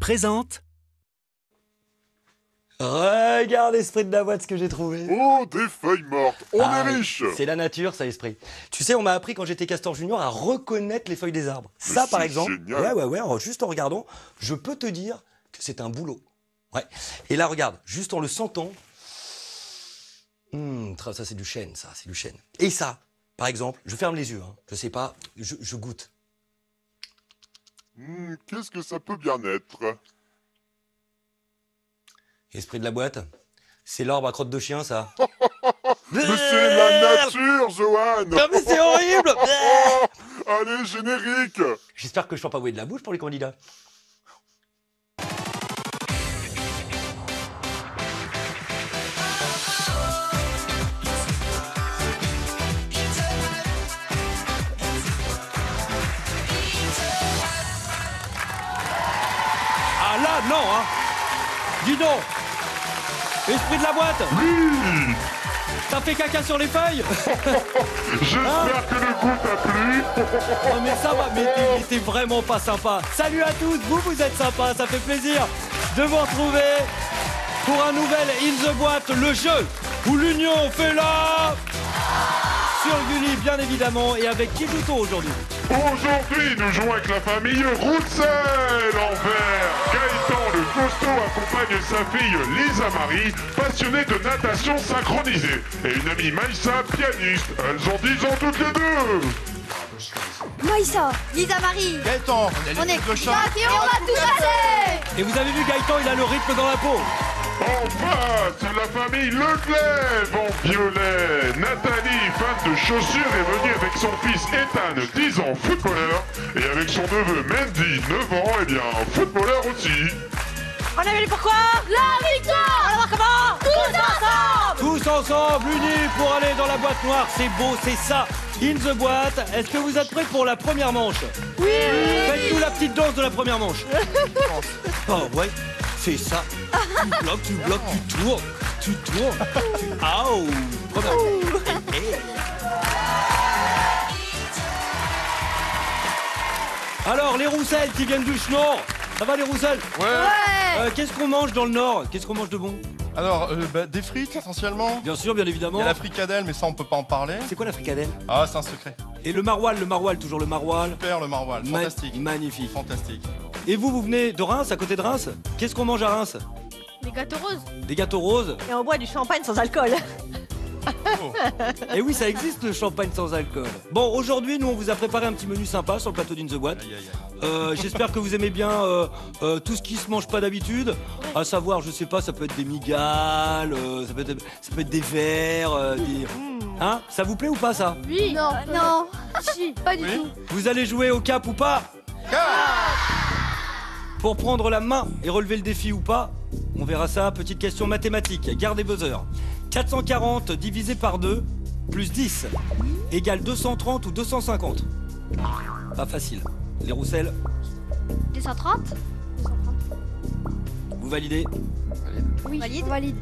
présente... Regarde, Esprit de la boîte, ce que j'ai trouvé. Oh, des feuilles mortes. On est riche. C'est la nature, ça, Esprit. Tu sais, on m'a appris quand j'étais Castor Junior à reconnaître les feuilles des arbres. Mais Ça, par c'est exemple, génial. juste en regardant, je peux te dire que c'est un boulot. Ouais. Et là, regarde, juste en le sentant, ça c'est du chêne, ça, c'est du chêne. Et ça, par exemple, je ferme les yeux, hein, je sais pas, je goûte. Qu'est-ce que ça peut bien être? Esprit de la boîte, c'est l'arbre à crotte de chien, ça. Mais c'est la nature, Johan. Non mais c'est horrible. Allez, générique. J'espère que je ne pas bouer de la bouche pour les candidats. Ah là, non, hein. Dis donc. Esprit de la boîte. Oui. T'as fait caca sur les feuilles. J'espère que le goût t'a plu. Oh mais ça va, mais t'es vraiment pas sympa. Salut à tous, vous êtes sympas, ça fait plaisir de vous retrouver pour un nouvel In the Boîte, le jeu où l'union fait la... Sur Gulli, bien évidemment, et avec qui joue-t-on aujourd'hui? Aujourd'hui, nous jouons avec la famille Roussel en vert. Gaëtan le costaud accompagne sa fille Lisa Marie, passionnée de natation synchronisée, et une amie Maïssa, pianiste. Elles ont 10 ans toutes les deux. Maïssa, Lisa Marie, Gaëtan, on est le chant. et on va tout casser. Et vous avez vu Gaëtan, il a le rythme dans la peau. En face, la famille Leclève en violet. Nathalie, fan de chaussures, est venue avec son fils Ethan, 10 ans, footballeur, et avec son neveu Mendy, 9 ans, et bien, footballeur aussi. On est venu pourquoi? La victoire. Alors comment? Tous ensemble. Tous ensemble, unis pour aller dans la boîte noire, c'est beau, c'est ça. In the Boîte, est-ce que vous êtes prêts pour la première manche? Oui. Faites-nous la petite danse de la première manche. Oh ouais, c'est ça. Tu bloques, tu tournes, tu tournes. Aouh. Alors, les Roussel qui viennent du Nord, ça va les Roussel? Ouais. Qu'est-ce qu'on mange dans le Nord? Qu'est-ce qu'on mange de bon? Alors, des frites essentiellement. Bien sûr, bien Il évidemment. y a la fricadelle, mais ça on peut pas en parler. C'est quoi la fricadelle? Ah, c'est un secret. Et le maroilles, toujours le maroilles. Super le maroilles, fantastique. Magnifique. Fantastique. Et vous venez de Reims, à côté de Reims? Qu'est-ce qu'on mange à Reims? Les gâteaux roses. Des gâteaux roses. Et on boit du champagne sans alcool. Oh. Et oui, ça existe le champagne sans alcool. Bon, aujourd'hui, nous, on vous a préparé un petit menu sympa sur le plateau d'In the Boîte. Aïe, aïe, aïe. J'espère que vous aimez bien tout ce qui se mange pas d'habitude. À savoir, je sais pas, ça peut être des migales, ça peut être des verres, des... Hein? Ça vous plaît ou pas, ça? Oui. Non. Non. Si, pas du Oui. tout. Vous allez jouer au cap ou pas? Pour prendre la main et relever le défi ou pas, on verra ça. Petite question mathématique. Gardez vos heures. 440 divisé par 2 plus 10 égale 230 ou 250. Pas facile. Les Roussel, 230. vous validez? Oui. Valide. Valide.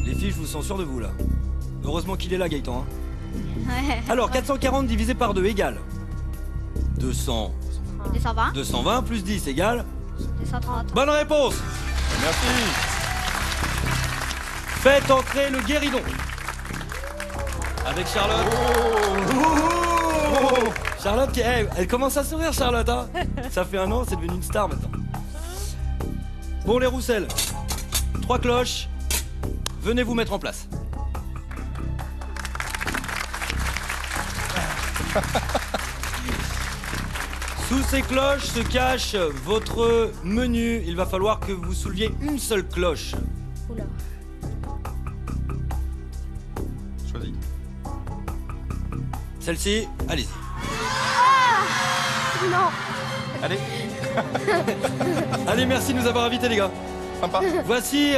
Les filles, je vous sens sûr de vous là. Heureusement qu'il est là, Gaëtan. Hein. Ouais. Alors, 440 divisé par 2 égale 200. 220. 220 plus 10 égale... 230. Bonne réponse! Merci. Faites entrer le guéridon. Avec Charlotte. Oh. Charlotte, elle commence à sourire, Charlotte. Hein. Ça fait un an, c'est devenu une star maintenant. Bon, les Roussel, 3 cloches. Venez vous mettre en place. Sous ces cloches se cache votre menu. Il va falloir que vous souleviez une seule cloche. Oula. Choisis. Celle-ci, allez-y. Non. Allez, Allez, merci de nous avoir invités, les gars. sympa. Voici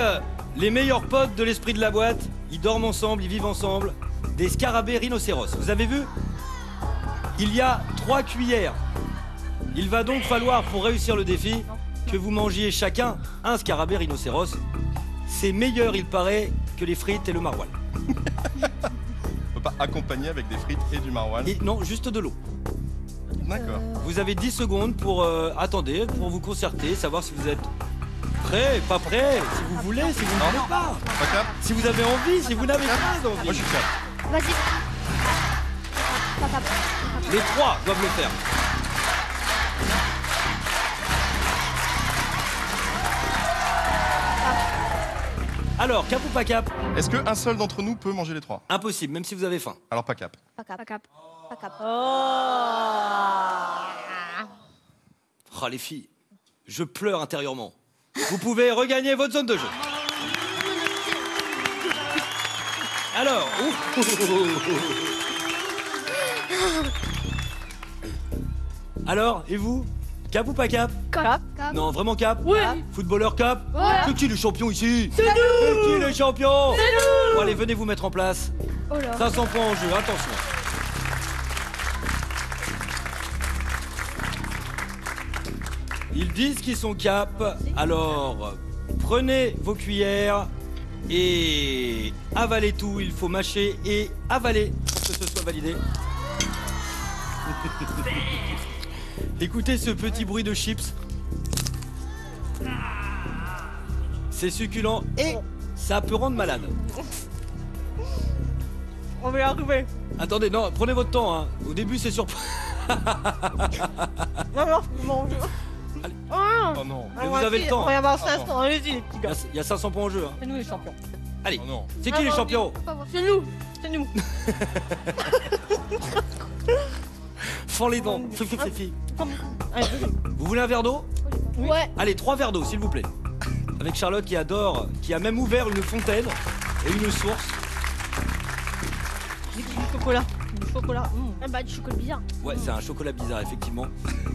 les meilleurs potes de l'esprit de la boîte. Ils dorment ensemble, ils vivent ensemble. Des scarabées rhinocéros. Vous avez vu? Il y a 3 cuillères. Il va donc falloir, pour réussir le défi, que vous mangiez chacun un scarabée rhinocéros. C'est meilleur, il paraît, que les frites et le maroilles. On peut pas accompagner avec des frites et du maroilles. Et non, juste de l'eau. D'accord. Vous avez 10 secondes pour attendez, pour vous concerter, savoir si vous êtes Prêt, pas prêt, si vous voulez, si vous n'avez pas. Pas cap. Si vous avez envie, si vous n'avez pas Moi d'envie. je suis cap. Vas-y. Pas cap. Les trois doivent le faire. Alors, cap ou pas cap? Est-ce qu'un seul d'entre nous peut manger les trois? Impossible, même si vous avez faim. Alors pas cap. Pas cap. Pas cap. Pas cap. Oh les filles, je pleure intérieurement. Vous pouvez regagner votre zone de jeu. Alors, alors, et vous? Cap ou pas cap? Cap. Non, vraiment cap? Ouais. Footballeur cap? Ouais. C'est qui les champions ici? C'est nous. C'est qui les champions? C'est nous. Bon allez, venez vous mettre en place. Oh là. 500 points en jeu, attention. Ils disent qu'ils sont cap, alors prenez vos cuillères et avalez tout, il faut mâcher et avaler pour que ce soit validé. Écoutez ce petit bruit de chips. C'est succulent et ça peut rendre malade. On va y arriver. Attendez, non, prenez votre temps, hein. Au début c'est surprenant. Non, non, bon. Oh non. Mais vous avez le temps. On va y avoir 500, allez-y les petits gars. Il y a 500 points en jeu. Hein. C'est nous les champions. Allez, Oh non. c'est qui les champions? C'est nous. C'est nous. Fends les dents. Fifi. Allez, vas-y. Vous voulez un verre d'eau? Ouais. Allez, 3 verres d'eau, s'il vous plaît. Avec Charlotte qui adore, qui a même ouvert une fontaine et une source. Du chocolat. Du chocolat. Ah bah du chocolat bizarre. Ouais, c'est un chocolat bizarre, effectivement.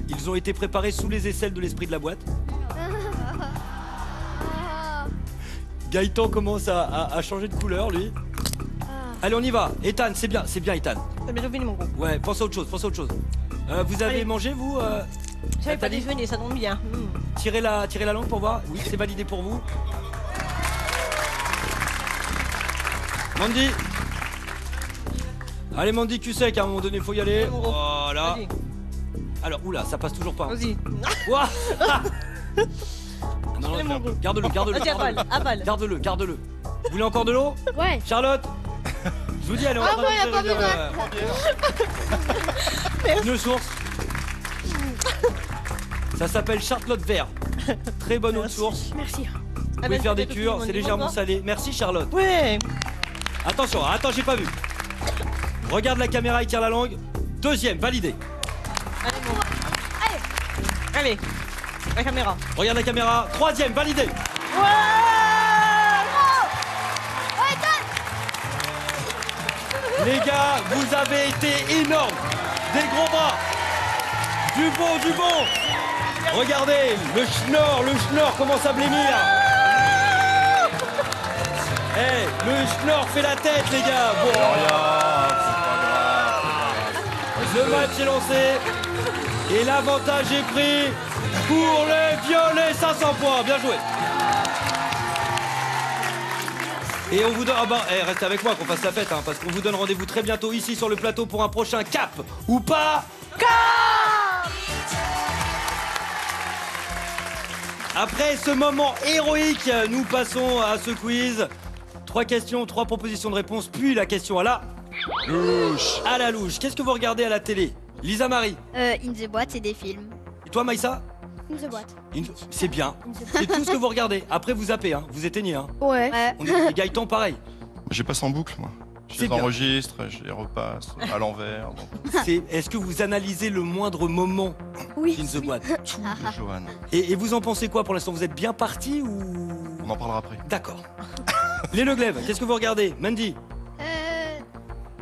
Ils ont été préparés sous les aisselles de l'esprit de la boîte. Gaëtan commence à changer de couleur, lui. Allez, on y va. Ethan, c'est bien, Ethan. C'est bientôt fini mon gros. Ouais, pense à autre chose, vous avez Allez. mangé, vous J'avais pas Nathalie, déjeuné, ça tombe bien. tirez la langue pour voir. Oui, c'est validé pour vous. Mandy. Allez, Mandy, tu sais qu'à un moment donné, faut y aller. Mon gros. Voilà. Vas-y. Alors, oula, ça passe toujours pas. Hein. Vas-y. Ouah. Non, Allez, mon gros. garde-le. Vas-y, avale, avale. Garde-le. Vous voulez encore de l'eau? Ouais. Charlotte. Je vous dis, elle est en Ah train ouais, de y a pas faire une source. Ça s'appelle Charlotte Vert. Très bonne eau de source. Merci. Vous pouvez faire des cures, c'est légèrement salé. Merci Charlotte. Ouais. Attention, attends, j'ai pas vu. Regarde la caméra, il tire la langue. Deuxième, validé. Allez, mon gros. Allez. La caméra. Regarde la caméra. Troisième, validé. Les gars, vous avez été énormes. Des gros bras. Du bon. Regardez, le schnorr commence à blêmir. Eh, le schnorr fait la tête, les gars. Bon, le match est lancé. Et l'avantage est pris pour les violets. 500 points. Bien joué. Et on vous donne... Ah bah, restez avec moi qu'on fasse la fête, hein, parce qu'on vous donne rendez-vous très bientôt ici sur le plateau pour un prochain cap ou pas. Après ce moment héroïque, nous passons à ce quiz. 3 questions, 3 propositions de réponse, puis la question à la louche. À la louche. Qu'est-ce que vous regardez à la télé? Lisa Marie. In the Boîte, c'est des films. Et toi, Maïssa? In the Boîte. C'est bien. C'est tout ce que vous regardez. Après, vous zappez, hein. Vous éteignez. Hein. Ouais. On est Gaëtan, pareil. Je passe en boucle moi. Je C'est les bien. enregistre, je les repasse à l'envers. donc Est-ce que vous analysez le moindre moment Oui. in the boîte? Tout de Johan. Et vous en pensez quoi pour l'instant? Vous êtes bien parti ou... On en parlera après. D'accord. Les Le Glaive, qu'est-ce que vous regardez? Mandy?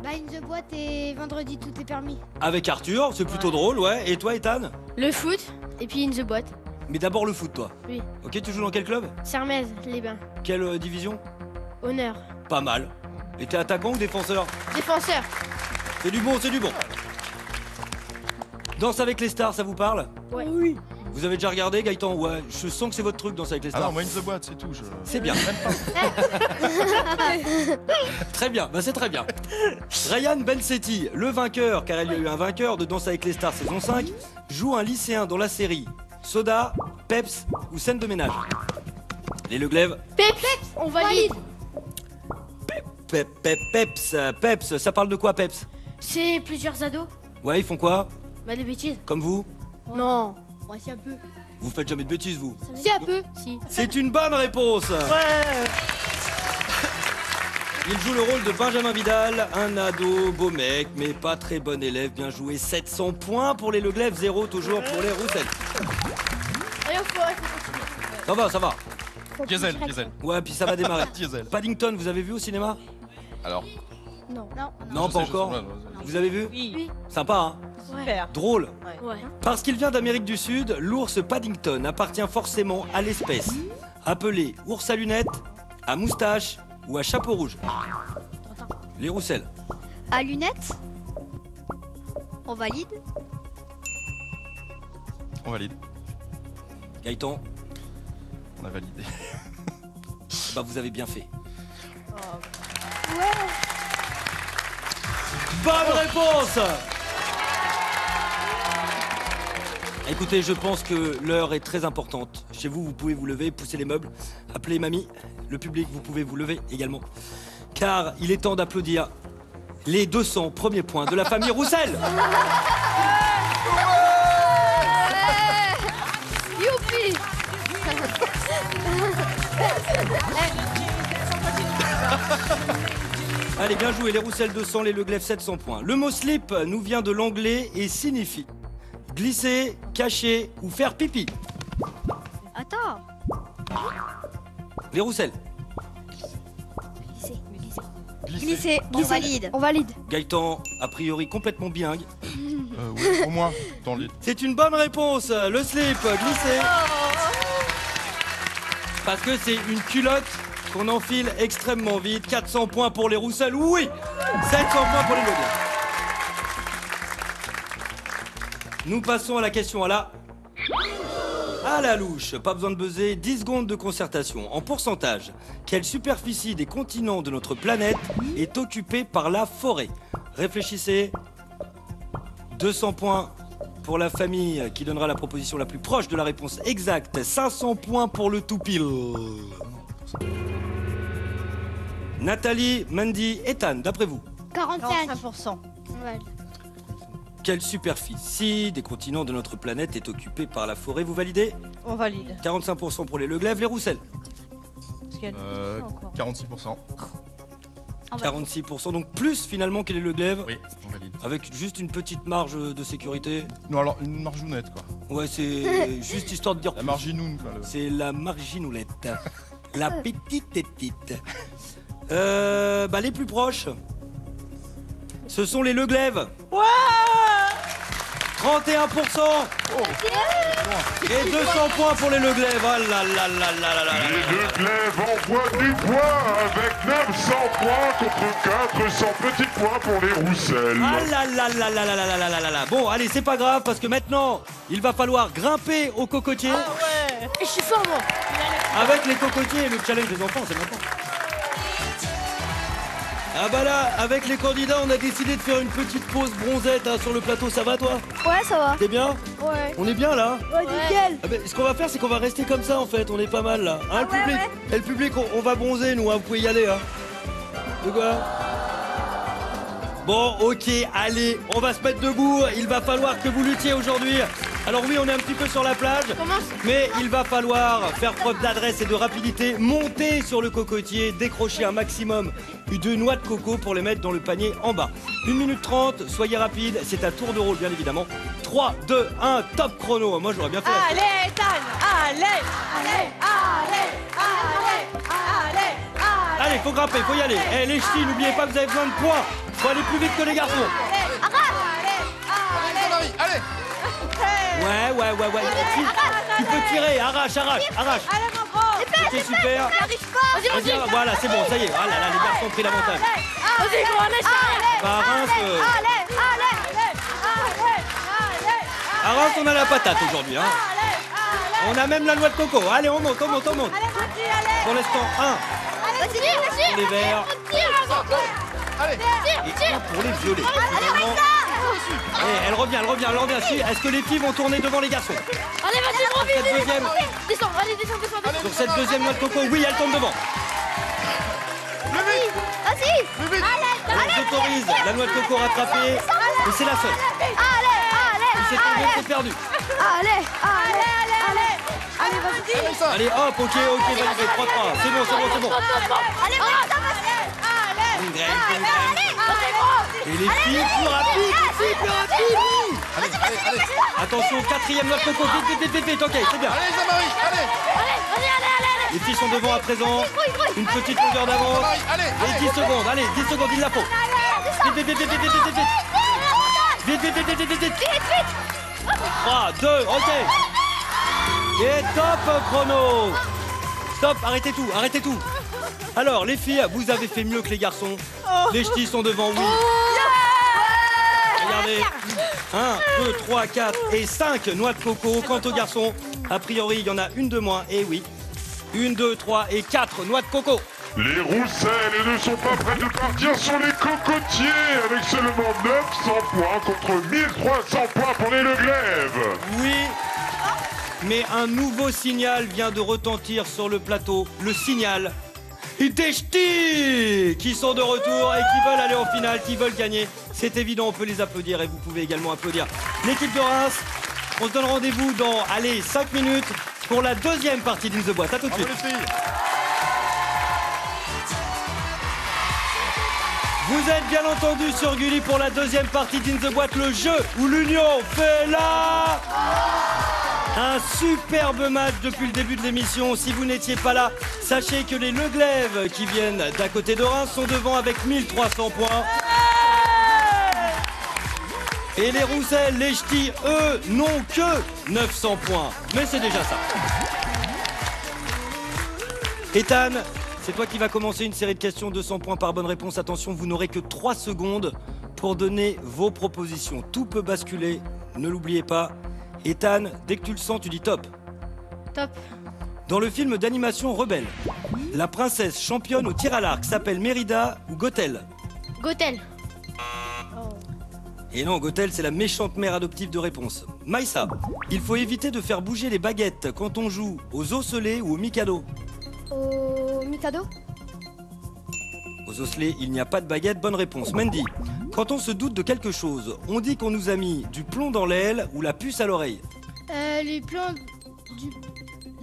Bah In the Boîte et vendredi tout est permis. Avec Arthur, c'est plutôt drôle, ouais. Et toi, Ethan? Le foot et puis In the Boîte. Mais d'abord le foot, toi. Oui. Ok, tu joues dans quel club? Sermez, les bains. Quelle division? Honneur. Pas mal. Et t'es attaquant ou défenseur? Défenseur. C'est du bon, c'est du bon. Danse avec les stars, ça vous parle? Ouais. Oui. Vous avez déjà regardé, Gaëtan? Ouais, je sens que c'est votre truc, Danse avec les Ah stars. non, moi in the boîte, c'est tout. C'est bien. Très bien, bah c'est très bien. Ryan Bensetti, le vainqueur, car il y a eu un vainqueur de Danse avec les stars saison 5, joue un lycéen dans la série Soda, Peps ou Scène de ménage. Les Leglèves. Peps, on valide. Peps, ça parle de quoi, Peps? C'est plusieurs ados. Ouais, ils font quoi? Bah des bêtises. Comme vous? Non. Ouais, si un peu. Vous faites jamais de bêtises, vous? Si un peu. Si. C'est une bonne réponse. Ouais. Il joue le rôle de Benjamin Vidal, un ado, beau mec, mais pas très bon élève. Bien joué, 700 points pour les Leglèves, 0 toujours pour les Roussel. Allez, faut continuer. Ça va. Diesel. Ouais, puis ça va démarrer. Diesel. Paddington, vous avez vu au cinéma? Alors, Non. Non, pas encore. Vous avez vu? Oui. Sympa, hein? Super. Drôle. Ouais. Parce qu'il vient d'Amérique du Sud, l'ours Paddington appartient forcément à l'espèce. Appelé ours à lunettes, à moustache ou à chapeau rouge. Les Roussel. À lunettes. On valide. on valide. Gaëtan, On a validé. bah vous avez bien fait. Bonne réponse. Écoutez, je pense que l'heure est très importante. Chez vous, vous pouvez vous lever, pousser les meubles, appeler mamie. Le public, vous pouvez vous lever également. Car il est temps d'applaudir les 200 premiers points de la famille Roussel. Youpi. Allez, bien joué, les Roussel 200, les Leglèves 700 points. Le mot slip nous vient de l'anglais et signifie glisser, cacher ou faire pipi. Attends. Les Roussel. Glisser. On valide. On valide. Gaëtan, a priori complètement bilingue. Oui, au moins, dans les... C'est une bonne réponse, le slip, glisser. Parce que c'est une culotte qu'on enfile extrêmement vite. 400 points pour les Roussel, oui. 700 points pour les Leglèves. Nous passons à la question à la louche. Pas besoin de buzzer, 10 secondes de concertation. En pourcentage, quelle superficie des continents de notre planète est occupée par la forêt? Réfléchissez. 200 points pour la famille qui donnera la proposition la plus proche de la réponse exacte. 500 points pour le tout pile. Nathalie, Mandy, Ethan, d'après vous, 45. 45%. Ouais. quelle superficie des continents de notre planète est occupée par la forêt? Vous validez? On valide. 45% pour les Leglèves, les Roussel. Parce qu'il y a 2% encore. 46%. 46%, donc plus finalement que les Leglèves, Oui, on valide. avec juste une petite marge de sécurité. Non, alors, une marjounette, quoi. Ouais, c'est juste histoire de dire. La marginoune, quoi. C'est la marginoulette. La petite tétite. Les plus proches, ce sont les Leglèves. Ouais. 31%. Et 200 points pour les Leglèves. Ah là là là là là là. Les Leglèves envoient du poids avec 900 points contre 400 petits points pour les Roussel. Ah là là là là là là là là là là. Bon, allez, c'est pas grave parce que maintenant, il va falloir grimper au cocotier. Ah ouais. Et je suis fort, moi. Avec les cocotiers et le challenge des enfants, c'est maintenant. Ah bah là, avec les candidats, on a décidé de faire une petite pause bronzette hein, sur le plateau. Ça va toi? Ouais, ça va. T'es bien? Ouais. On est bien là? Ouais, nickel. Ah bah, ce qu'on va faire, c'est qu'on va rester comme ça en fait. On est pas mal là. Hein, le public, et le public, on va bronzer nous. Hein, vous pouvez y aller. Hein. De quoi? Bon, ok, allez, on va se mettre debout. Il va falloir que vous luttiez aujourd'hui. Alors oui, on est un petit peu sur la plage, mais il va falloir faire preuve d'adresse et de rapidité, monter sur le cocotier, décrocher un maximum de noix de coco pour les mettre dans le panier en bas. 1 minute 30, soyez rapide, c'est à tour de rôle bien évidemment. 3, 2, 1, top chrono. Moi j'aurais bien fait la... Allez, Ethan. Allez. Allez. Allez. Allez. Allez. Allez, faut grimper, faut y aller. Eh les ch'tis, n'oubliez pas que vous avez besoin de points. Faut aller plus vite que les garçons. Allez. Ouais. Tu peux tirer, arrache. Allez, mon gros. Ok, super. Vas-y, voilà, c'est bon, ça y est. Ah là là, les garçons ont pris l'avantage. Vas-y, gros, laisse. Bah, à Reims, à Reims, on a la patate aujourd'hui. Hein. On a même la noix de coco. Allez, on monte. Pour l'instant, 1 pour les verts Allez. et 1 pour les violets. Finalement, elle revient. Est-ce que les filles vont tourner devant les garçons? Allez, vas-y, trop vite, Cette deuxième, descends, allez, descends. sur cette deuxième noix de coco, oui, elle tombe devant. Vas-y. Elle autorise la noix de coco rattrapée, et c'est la seule. Si c'est tombé, c'est perdu. Allez. Allez, vas-y. Allez, hop, ok, validé, 3-3. C'est bon. Allez, Et les filles, plus rapide, Allez. Attention, quatrième noix de coco, vite, ok, c'est bien. Allez, Lisa-Marie, allez. Les filles sont devant à présent, une petite longueur d'avance. Allez. Et 10 secondes, il la faut. Vite. 3, 2, ok. Et top chrono. Stop, arrêtez tout. Alors, les filles, vous avez fait mieux que les garçons. Les ch'tis sont devant, oui. Regardez. 1, 2, 3, 4 et 5 noix de coco. Quant aux garçons, a priori, il y en a une de moins. Et oui. 1, 2, 3 et 4 noix de coco. Les Rousselles ne sont pas prêts de partir sur les cocotiers avec seulement 900 points contre 1300 points pour les Le Glaive. Oui. Mais un nouveau signal vient de retentir sur le plateau. Le signal des ch'tis qui sont de retour et qui veulent aller en finale, qui veulent gagner. C'est évident, on peut les applaudir et vous pouvez également applaudir l'équipe de Reims. On se donne rendez-vous dans, 5 minutes pour la deuxième partie d'In the Boîte. À tout de suite. Bravo, les filles. Vous êtes bien entendu sur Gulli pour la deuxième partie d'In the Boîte, le jeu où l'union fait la... Un superbe match depuis le début de l'émission. Si vous n'étiez pas là, sachez que les Le Glaive qui viennent d'à côté de Reims sont devant avec 1300 points. Et les Rousselles, les ch'tis, eux, n'ont que 900 points. Mais c'est déjà ça. Ethan, c'est toi qui vas commencer une série de questions, 200 points par bonne réponse. Attention, vous n'aurez que 3 secondes pour donner vos propositions. Tout peut basculer, ne l'oubliez pas. Ethan, dès que tu le sens, tu dis top. Top. Dans le film d'animation Rebelle, la princesse championne au tir à l'arc s'appelle Mérida ou Gothel? Gothel. Et non, Gothel, c'est la méchante mère adoptive de réponse. Maïssa, il faut éviter de faire bouger les baguettes quand on joue aux osselets ou au Mikado. Au Mikado. Aux osselets, il n'y a pas de baguette, bonne réponse. Mandy, quand on se doute de quelque chose, on dit qu'on nous a mis du plomb dans l'aile ou la puce à l'oreille. Les plans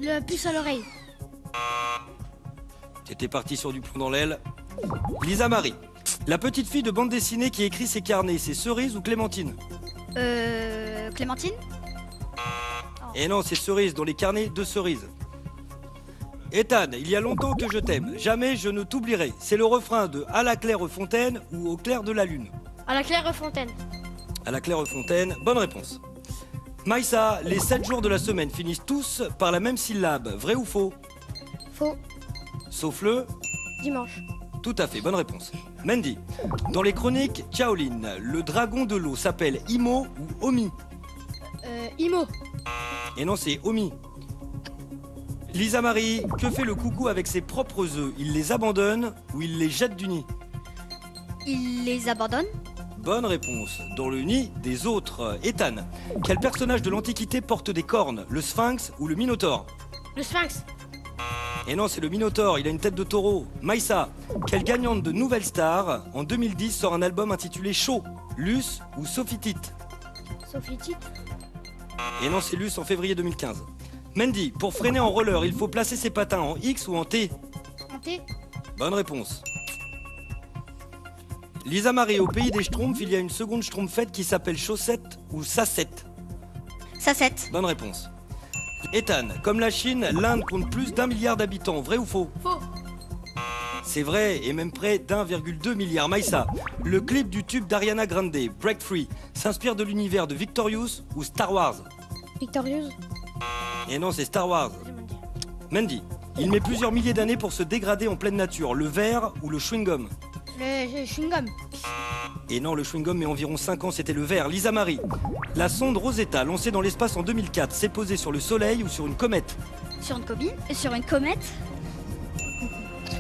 la puce à l'oreille. T'étais parti sur du plomb dans l'aile. Lisa Marie, la petite fille de bande dessinée qui écrit ses carnets, c'est Cerise ou Clémentine? Clémentine. Et non, c'est Cerise, dans les carnets de Cerise. Ethan, il y a longtemps que je t'aime, jamais je ne t'oublierai. C'est le refrain de À la claire fontaine ou Au clair de la lune. À la claire fontaine. À la claire fontaine, bonne réponse. Maïssa, les 7 jours de la semaine finissent tous par la même syllabe, vrai ou faux? Faux. Sauf le... Dimanche. Tout à fait, bonne réponse. Mandy, dans les chroniques Shaolin, le dragon de l'eau s'appelle Imo ou Omi? Imo. Et non, c'est Omi. Lisa Marie, que fait le coucou avec ses propres œufs? Il les abandonne ou il les jette du nid? Il les abandonne. Bonne réponse. Dans le nid des autres. Ethan, quel personnage de l'Antiquité porte des cornes? Le Sphinx ou le Minotaure? Le Sphinx. Et non, c'est le Minotaure, il a une tête de taureau. Maïssa, quelle gagnante de Nouvelle Star en 2010 sort un album intitulé Chaud? Luce ou Sophie Tite? Sophie Tite. Et non, c'est Luce en février 2015. Mandy, pour freiner en roller, il faut placer ses patins en X ou en T? En T. Bonne réponse. Lisa Marie, au pays des Schtroumpfs, il y a une seconde Schtroumpfette qui s'appelle Chaussette ou Sassette? Sassette. Bonne réponse. Ethan, comme la Chine, l'Inde compte plus d'1 milliard d'habitants, vrai ou faux? Faux. C'est vrai, et même près d'1,2 milliard. Maïssa, le clip du tube d'Ariana Grande, Break Free, s'inspire de l'univers de Victorious ou Star Wars? Victorieuse. Et non, c'est Star Wars. Mandy, il met plusieurs milliers d'années pour se dégrader en pleine nature, le verre ou le chewing-gum? Le chewing-gum. Et non, le chewing-gum met environ 5 ans, c'était le verre. Lisa Marie, la sonde Rosetta, lancée dans l'espace en 2004, s'est posée sur le Soleil ou sur une comète? Sur une cobine. Sur une comète.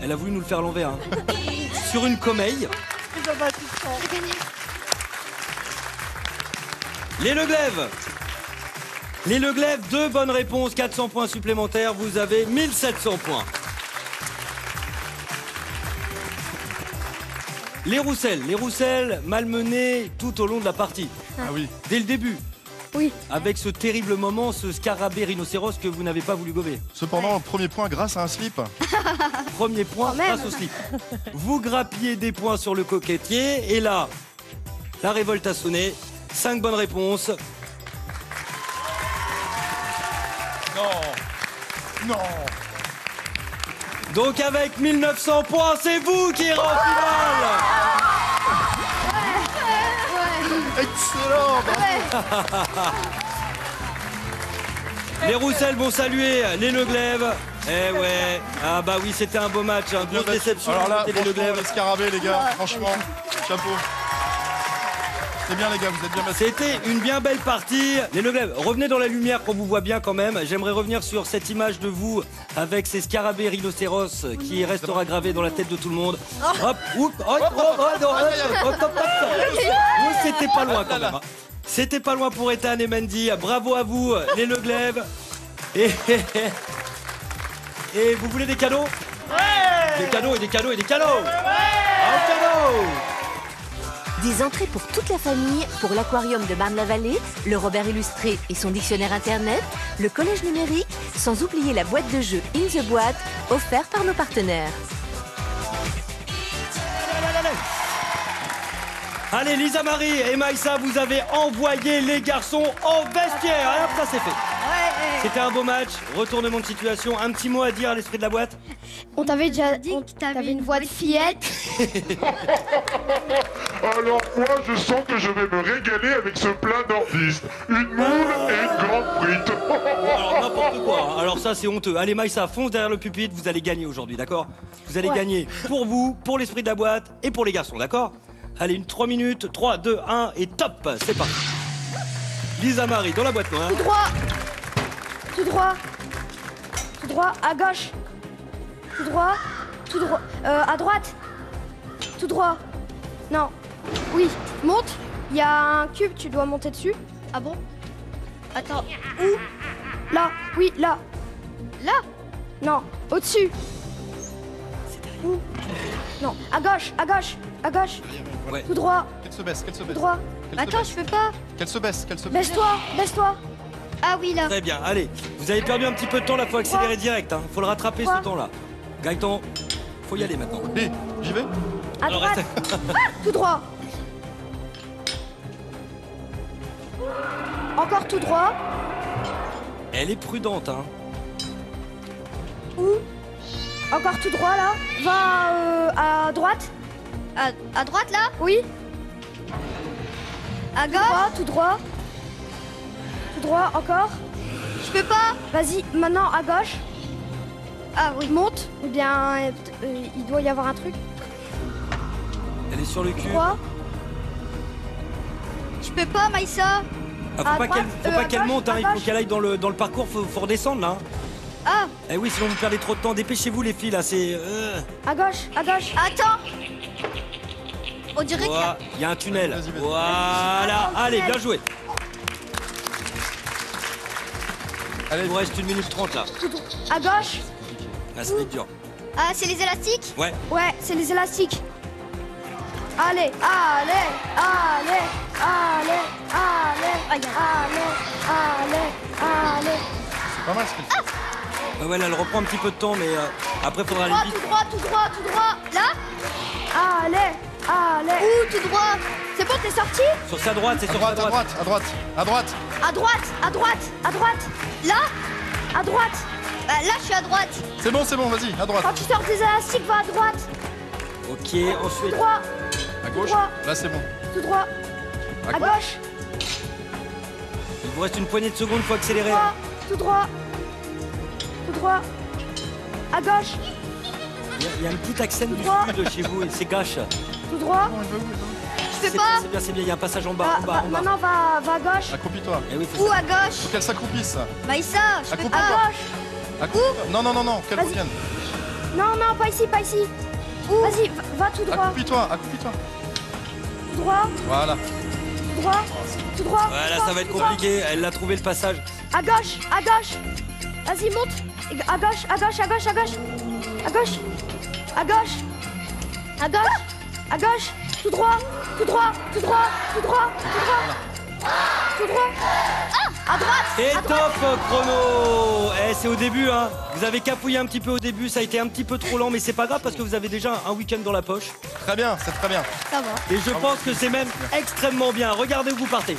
Elle a voulu nous le faire à l'envers. Hein. Sur une comeille. Les Leglèves. Les Leglèves, 2 bonnes réponses, 400 points supplémentaires. Vous avez 1700 points. Les Roussels malmenés tout au long de la partie. Ah oui. Dès le début. Oui. Avec ce terrible moment, ce scarabée rhinocéros que vous n'avez pas voulu gober. Cependant, premier point grâce à un slip. Premier point grâce au slip. Vous grappiez des points sur le coquetier. Et là, la révolte a sonné. 5 bonnes réponses. Non. Donc avec 1900 points, c'est vous qui irez en finale. Excellent. Les Roussels vont saluer les Leglèves. Eh ouais. Ah bah oui, c'était un beau match. Grosse déception. Alors là, les franchement, Leglèves. les scarabées, les gars, franchement, chapeau. C'est bien, les gars, vous êtes bien passés. C'était une bien belle partie. Les Leglèves, revenez dans la lumière qu'on vous voit bien quand même. J'aimerais revenir sur cette image de vous avec ces scarabées rhinocéros qui restera gravée dans la tête de tout le monde. Hop, hop, c'était pas loin quand même. C'était pas loin pour Ethan et Mandy. Bravo à vous, les Leglèves. Et vous voulez des cadeaux? Des cadeaux et des cadeaux et des cadeaux. Un cadeau. Des entrées pour toute la famille, pour l'aquarium de Marne-la-Vallée, le Robert illustré et son dictionnaire internet, le collège numérique, sans oublier la boîte de jeux In the Boîte, offerte par nos partenaires. Allez, Lisa Marie et Maïssa, vous avez envoyé les garçons en vestiaire. Allez, hop, ça c'est fait. C'était un beau match, retournement de situation. Un petit mot à dire à l'esprit de la boîte? On t'avait déjà dit que t'avais une voix de fillette. Alors moi, je sens que je vais me régaler avec ce plat nordiste. Une moule et une grande frite. Alors n'importe quoi, hein. Alors ça c'est honteux. Allez Maïssa, fonce derrière le pupitre, vous allez gagner aujourd'hui, d'accord? Vous allez gagner pour vous, pour l'esprit de la boîte et pour les garçons, d'accord? Allez, une 3 minutes, 3, 2, 1 et top, c'est parti. Lisa Marie dans la boîte noire. Tout droit. Tout droit. Tout droit, à gauche. Tout droit. Tout droit. À droite. Tout droit. Non. Oui, monte. Il y a un cube, tu dois monter dessus. Ah bon? Attends. Où? Là. Oui, là. Là? Non, au-dessus. Où? Non, à gauche, à gauche, à gauche. Ouais. Tout droit. Qu'elle se baisse, qu'elle se Tout baisse. droit. Attends, je peux pas. Qu'elle se baisse, qu'elle se baisse. Baisse-toi, baisse-toi. Ah oui, là. Très bien, allez. Vous avez perdu un petit peu de temps, là, faut accélérer direct. Hein. Faut le rattraper ce temps-là. Gaëtan, faut y aller maintenant. Allez, j'y vais. À Alors, droite. Tout droit. Encore tout droit. Elle est prudente, hein. Où? Encore tout droit là. Va à droite. À droite, là? Oui. À Tout gauche? droit, tout droit. Tout droit, encore. Je peux pas. Vas-y, maintenant à gauche. Ah oui. Monte. Ou bien il doit y avoir un truc. Elle est sur le cul. Droit. Je peux pas, Maïssa. Ah, À faut pas droite, qu'elle à monte, hein. gauche, Il à faut gauche. qu'elle aille dans le parcours, faut redescendre là. Ah, Eh oui, sinon vous perdez trop de temps. Dépêchez-vous les filles là, c'est. À gauche, à gauche. attends. On dirait qu'il y a... Voilà, il y a un tunnel. Vas-y, vas-y. Voilà, allez, bien joué. Allez, Il vous reste 1 minute 30 là. À gauche. Ah, ça va être dur. Ah, c'est les élastiques? Ouais. Ouais, c'est les élastiques. Allez, allez, allez, allez, allez, allez, allez. c'est pas mal ce qu'elle fait. Ouais, là, elle reprend un petit peu de temps, mais après, faudra aller Droit, vite. tout droit, tout droit, tout droit. Là? Allez, allez. Où, tout droit? C'est bon, t'es sorti? Sur sa droite, c'est À sur sa droite, à droite. droite, à droite, à droite. À droite, à droite, à droite. Là? À droite. Bah, là, je suis à droite. C'est bon, vas-y, à droite. Quand tu sors des élastiques, va à droite. Ok, Tout ensuite. droit, À gauche. droit. Là, c'est bon. tout droit. À gauche, Il vous reste une poignée de secondes, faut accélérer. droit, tout droit. Tout droit. À gauche, Il y a un petit accent du droit. sud chez vous, et c'est gâche. tout droit. Je peux pas. C'est bien, c'est bien, il y a un passage en bas, en bas, en bas. Maintenant, va à gauche. Accroupis-toi. Eh oui, faut Où, ça. à gauche? Faut qu'elle s'accroupisse. Maïssa, je peux Accroupis-toi. À pas. gauche. Accroupis-toi. Non, qu'elle Vas-y. revienne. Non, non, pas ici, pas ici. Vas-y, va tout droit. Accroupis-toi, accroupis-toi. Tout droit, Voilà. tout droit. Tout droit. Voilà, tout droit, ça va être tout droit. compliqué. Elle a trouvé le passage. À gauche, à gauche. Vas-y, monte. À gauche, à gauche, à gauche, à gauche. À gauche. À gauche. À gauche. À gauche. Tout droit. Tout droit. Tout droit. Tout droit. Tout droit. Tout droit. Ah, à droite. Et à droite. top chrono. C'est au début, hein. Vous avez capouillé un petit peu au début, ça a été un petit peu trop lent, mais c'est pas grave parce que vous avez déjà un week-end dans la poche. Très bien, c'est très bien. Ça va. Et je pense que c'est même extrêmement bien. Regardez où vous partez.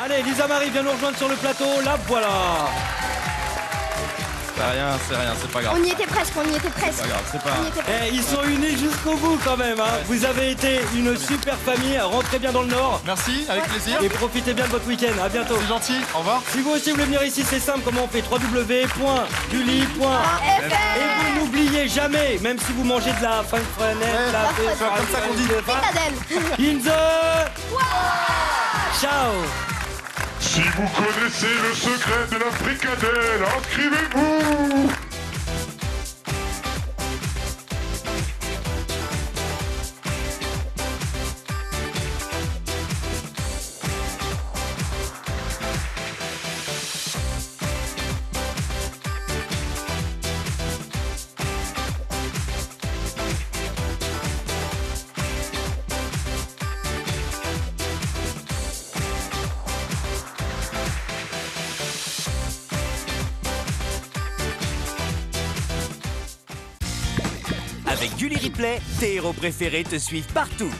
Allez, Lisa Marie vient nous rejoindre sur le plateau. La voilà. C'est rien, c'est pas grave. On y était presque, on y était presque. C'est pas grave, c'est pas. On y était presque. Ils sont unis jusqu'au bout quand même. Hein. Vous avez été une super famille. Rentrez bien dans le Nord. Merci, avec plaisir. Et profitez bien de votre week-end. À bientôt. C'est gentil, au revoir. Si vous aussi voulez venir ici, c'est simple. Comment on fait? www.gulli.fr. Et vous n'oubliez jamais, même si vous mangez de la fanfrenette, c'est comme ça qu'on dit. in the... Ciao. Si vous connaissez le secret de la fricadelle, inscrivez-vous. Avec Gulli Replay, tes héros préférés te suivent partout.